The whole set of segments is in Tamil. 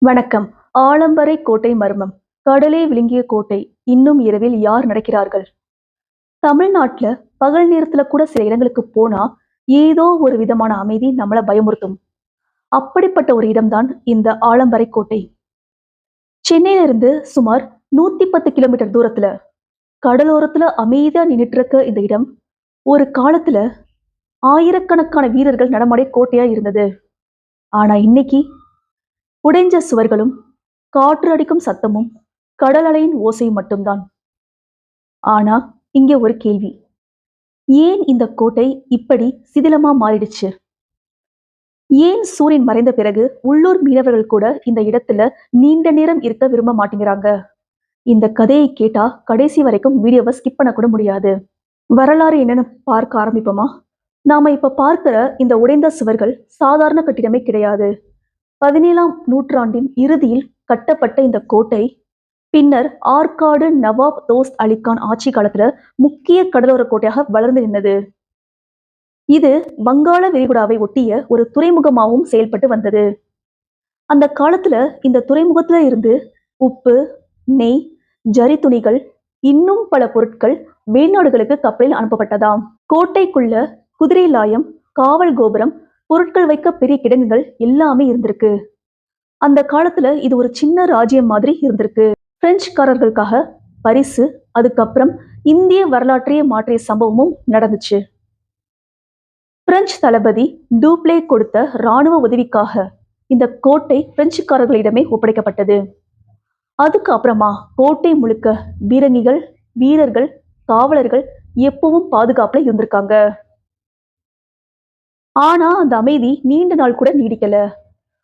வணக்கம். ஆலம்பறை கோட்டை மர்மம். கடலே விழுங்கிய கோட்டை. இன்னும் இரவில் யார் நடக்கிறார்கள்? தமிழ்நாட்டுல பகல் நேரத்துல கூட சில இடங்களுக்கு போனா, ஏதோ ஒரு விதமான அமைதி நம்மள பயமுறுத்தும். அப்படிப்பட்ட ஒரு இடம்தான் இந்த ஆலம்பறை கோட்டை. சென்னையில இருந்து சுமார் 110 கிலோமீட்டர் தூரத்துல, கடலோரத்துல அமைதியா நின்னுட்டு இருக்க இந்த இடம், ஒரு காலத்துல ஆயிரக்கணக்கான வீரர்கள் நடமாடிய கோட்டையா இருந்தது. ஆனா இன்னைக்கு உடைஞ்ச சுவர்களும், காற்று அடிக்கும் சத்தமும், கடல் அலையின் ஓசையும் மட்டும்தான். ஆனா இங்க ஒரு கேள்வி. ஏன் இந்த கோட்டை இப்படி சிதிலமா மாறிடுச்சு? ஏன் சூரியன் மறைந்த பிறகு உள்ளூர் மீனவர்கள் கூட இந்த இடத்துல நீண்ட நேரம் இருக்க விரும்ப மாட்டேங்கிறாங்க? இந்த கதையை கேட்டா கடைசி வரைக்கும் வீடியோவை ஸ்கிப் பண்ண கூட முடியாது. வரலாறு என்னன்னு பார்க்க ஆரம்பிப்போமா? நாம இப்ப பார்க்கிற இந்த உடைந்த சுவர்கள் சாதாரண கட்டிடமே கிடையாது. 17ஆம் நூற்றாண்டின் இறுதியில் கட்டப்பட்ட இந்த கோட்டை பின்னர் ஆற்காடு நவாப் தோஸ்த் அலிகான் ஆட்சி காலத்துல முக்கிய கடலோர கோட்டையாக வளர்ந்து நின்னது. இது வங்காள விரிகுடாவை ஒட்டிய ஒரு துறைமுகமாகவும் செயல்பட்டு வந்தது. அந்த காலத்துல இந்த துறைமுகத்துல இருந்து உப்பு, நெய், ஜரி துணிகள், இன்னும் பல பொருட்கள் வெளிநாடுகளுக்கு கப்பலில் அனுப்பப்பட்டதாம். கோட்டைக்குள்ள குதிரை லாயம், காவல் கோபுரம், பொருட்கள் வைக்க பெரிய கிடங்குகள் எல்லாமே இருந்திருக்கு. அந்த காலத்துல இது ஒரு சின்ன ராஜ்யம் மாதிரி இருந்திருக்கு. பிரெஞ்சுக்காரர்களுக்காக பரிசு, அதுக்கப்புறம் இந்திய வரலாற்றையே மாற்றிய சம்பவமும் நடந்துச்சு. பிரெஞ்சு தளபதி டூப்ளே கொடுத்த ராணுவ உதவிக்காக இந்த கோட்டை பிரெஞ்சுக்காரர்களிடமே ஒப்படைக்கப்பட்டது. அதுக்கு அப்புறமா கோட்டை முழுக்க பீரங்கிகள், வீரர்கள், காவலர்கள் எப்பவும் பாதுகாப்புல இருந்திருக்காங்க. ஆனா அந்த அமைதி நீண்ட நாள் கூட நீடிக்கல.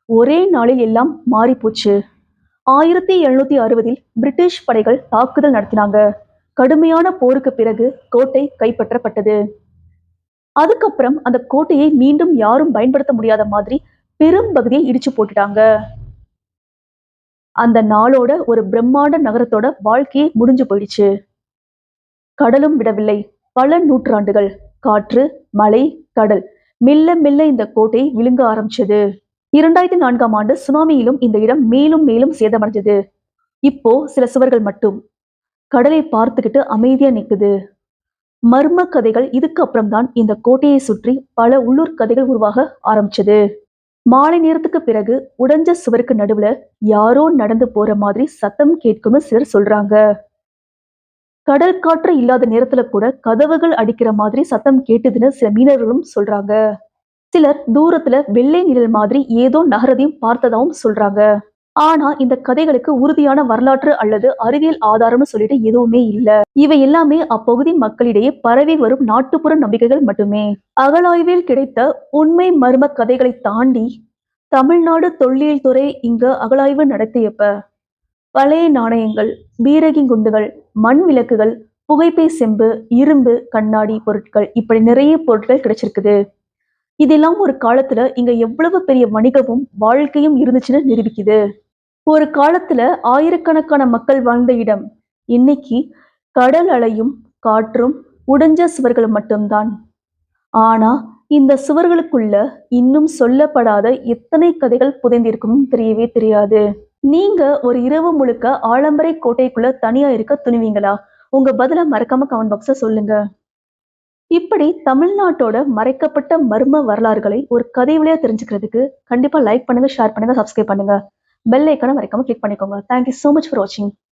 ஒரே நாளில் எல்லாம் மாறி போச்சு. 1760இல் பிரிட்டிஷ் படைகள் தாக்குதல் நடத்தினாங்க. கடுமையான போருக்கு பிறகு கோட்டை கைப்பற்றப்பட்டது. அதுக்கப்புறம் அந்த கோட்டையை மீண்டும் யாரும் பயன்படுத்த முடியாத மாதிரி பெரும் பகுதியை இடிச்சு போட்டுட்டாங்க. அந்த நாளோட ஒரு பிரம்மாண்ட நகரத்தோட வாழ்க்கையே முடிஞ்சு போயிடுச்சு. கடலும் விடவில்லை. பல நூற்றாண்டுகள் காற்று, மழை, கடல் மெல்ல மெல்ல இந்த கோட்டை விழுங்க ஆரம்பிச்சது. 2004ஆம் ஆண்டு சுனாமியிலும் இந்த இடம் மேலும் மேலும் சேதமடைஞ்சது. இப்போ சில சுவர்கள் மட்டும் கடலை பார்த்துக்கிட்டு அமைதியா நிக்குது. மர்ம கதைகள் இதுக்கு அப்புறம் தான் இந்த கோட்டையை சுற்றி பல உள்ளூர் கதைகள் உருவாக ஆரம்பிச்சது. மாலை நேரத்துக்கு பிறகு உடைஞ்ச சுவருக்கு நடுவுல யாரோ நடந்து போற மாதிரி சத்தம் கேட்கும்னு சிலர் சொல்றாங்க. கடல் காற்று இல்லாத நேரத்துல கூட கதவுகள் அடிக்கிற மாதிரி சத்தம் கேட்டுதுன்னு சில மீனவர்களும் சொல்றாங்க. சிலர் தூரத்துல வெள்ளை நிழல் மாதிரி ஏதோ நகரதையும் பார்த்ததாவும் சொல்றாங்க. ஆனா இந்த கதைகளுக்கு உறுதியான வரலாற்று அல்லது அறிவியல் ஆதாரம்னு சொல்லிட்டு எதுவுமே இல்ல. இவை எல்லாமே அப்பகுதி மக்களிடையே பரவி வரும் நாட்டுப்புற நம்பிக்கைகள் மட்டுமே. அகழாய்வில் கிடைத்த உண்மை மர்ம கதைகளை தாண்டி தமிழ்நாடு தொல்லியல் துறை இங்க அகழாய்வு நடத்தியப்ப பழைய நாணயங்கள், பீரகி குண்டுகள், மண் விளக்குகள், புகைப்பை செம்பு, இரும்பு, கண்ணாடி பொருட்கள் இப்படி நிறைய பொருட்கள் கிடைச்சிருக்குது. இதெல்லாம் ஒரு காலத்துல இங்க எவ்வளவு பெரிய வணிகமும் வாழ்க்கையும் இருந்துச்சுன்னு நிரூபிக்குது. ஒரு காலத்துல ஆயிரக்கணக்கான மக்கள் வாழ்ந்த இடம் இன்னைக்கு கடல் அலையும், காற்றும், உடைஞ்ச சுவர்களும் மட்டும்தான். ஆனா இந்த சுவர்களுக்குள்ள இன்னும் சொல்லப்படாத எத்தனை கதைகள் புதைந்திருக்கும் தெரியவே தெரியாது. நீங்க ஒரு இரவு முழுக்க ஆலம்பறை கோட்டைக்குள்ள தனியா இருக்க துணிவீங்களா? உங்க பதில மறக்காம கமெண்ட் பாக்ஸ்ல சொல்லுங்க. இப்படி தமிழ்நாட்டோட மறைக்கப்பட்ட மர்ம வரலாறுகளை ஒரு கதை வழியா தெரிஞ்சுக்கிறதுக்கு கண்டிப்பா லைக் பண்ணுங்க, ஷேர் பண்ணுங்க, சப்ஸ்கிரைப் பண்ணுங்க. பெல் ஐக்கான மறக்காம கிளிக் பண்ணிக்கோங்க. Thank you so much for watching.